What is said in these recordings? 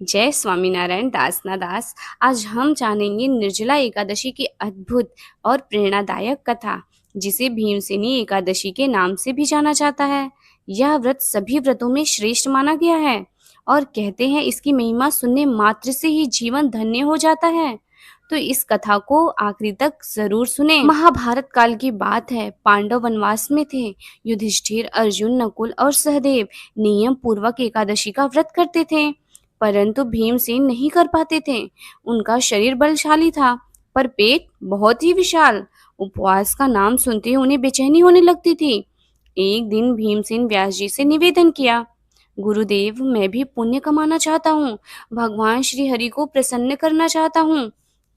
जय स्वामीनारायण दास ना दास। आज हम जानेंगे निर्जला एकादशी की अद्भुत और प्रेरणादायक कथा, जिसे भीमसेनी एकादशी के नाम से भी जाना जाता है। यह व्रत सभी व्रतों में श्रेष्ठ माना गया है और कहते हैं इसकी महिमा सुनने मात्र से ही जीवन धन्य हो जाता है। तो इस कथा को आखिरी तक जरूर सुने। महाभारत काल की बात है। पांडव वनवास में थे। युधिष्ठिर, अर्जुन, नकुल और सहदेव नियम पूर्वक एकादशी का व्रत करते थे, परंतु भीमसेन नहीं कर पाते थे। उनका शरीर बलशाली था, पर पेट बहुत ही विशाल। उपवास का नाम सुनते ही उन्हें बेचैनी होने लगती थी। एक दिन भीमसेन व्यास जी से निवेदन किया, गुरुदेव, मैं भी पुण्य कमाना चाहता हूँ, भगवान श्री हरि को प्रसन्न करना चाहता हूँ,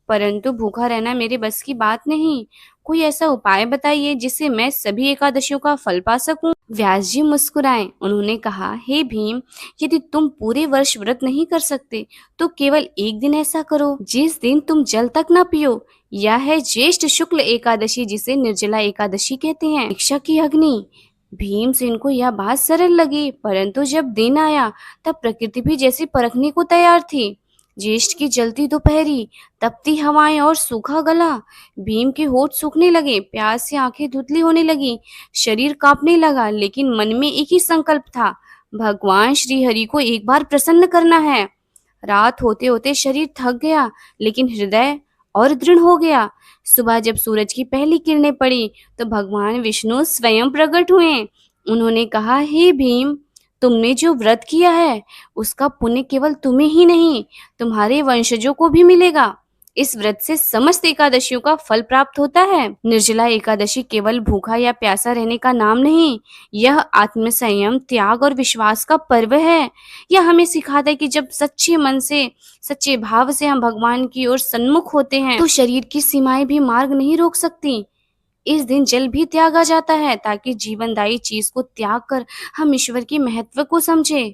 परंतु भूखा रहना मेरे बस की बात नहीं। कोई ऐसा उपाय बताइए जिससे मैं सभी एकादशियों का फल पा सकूं। व्यास जी मुस्कुराए। उन्होंने कहा, हे भीम, यदि तुम पूरे वर्ष व्रत नहीं कर सकते तो केवल एक दिन ऐसा करो जिस दिन तुम जल तक न पियो। यह है ज्येष्ठ शुक्ल एकादशी, जिसे निर्जला एकादशी कहते हैं। दीक्षा की अग्नि। भीमसेन को यह बात सरल लगी, परंतु जब दिन आया तब प्रकृति भी जैसे परखने को तैयार थी। ज्येष्ठ की जलती दोपहरी, तपती हवाएं और सूखा गला। भीम के होठ सूखने लगे, प्यास से आंखें धुंधली होने लगी, शरीर कांपने लगा, लेकिन मन में एक ही संकल्प था, भगवान श्री हरि को एक बार प्रसन्न करना है। रात होते होते शरीर थक गया, लेकिन हृदय और दृढ़ हो गया। सुबह जब सूरज की पहली किरणें पड़ी तो भगवान विष्णु स्वयं प्रकट हुए। उन्होंने कहा, हे भीम, तुमने जो व्रत किया है उसका पुण्य केवल तुम्हें ही नहीं, तुम्हारे वंशजों को भी मिलेगा। इस व्रत से समस्त एकादशियों का फल प्राप्त होता है। निर्जला एकादशी केवल भूखा या प्यासा रहने का नाम नहीं, यह आत्मसंयम, त्याग और विश्वास का पर्व है। यह हमें सिखाता है कि जब सच्चे मन से, सच्चे भाव से हम भगवान की ओर सन्मुख होते हैं तो शरीर की सीमाएं भी मार्ग नहीं रोक सकती। इस दिन जल भी त्यागा जाता है ताकि जीवनदायी चीज को त्याग कर हम ईश्वर के महत्व को समझे।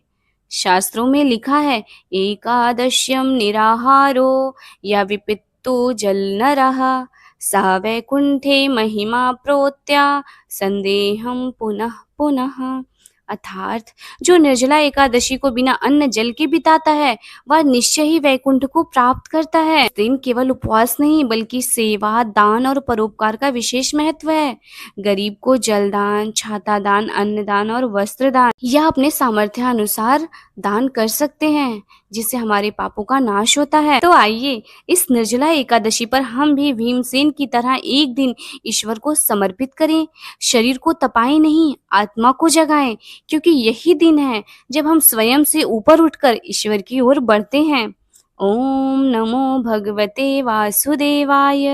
शास्त्रों में लिखा है, एकादश्यम निराहारो या विपित्तो जल न रहा, सा वैकुंठे महिमा प्रोत्या संदेहम पुनः पुनः। अर्थात जो निर्जला एकादशी को बिना अन्न जल के बिताता है वह निश्चय ही वैकुंठ को प्राप्त करता है। इस दिन केवल उपवास नहीं बल्कि सेवा, दान और परोपकार का विशेष महत्व है। गरीब को जलदान, छाता दान, अन्नदान और वस्त्र दान यह अपने सामर्थ्य अनुसार दान कर सकते हैं, जिससे हमारे पापों का नाश होता है। तो आइए इस निर्जला एकादशी पर हम भी भीमसेन की तरह एक दिन ईश्वर को समर्पित करें। शरीर को तपाएं नहीं, आत्मा को जगाएं, क्योंकि यही दिन है जब हम स्वयं से ऊपर उठकर ईश्वर की ओर बढ़ते हैं। ओम नमो भगवते वासुदेवाय।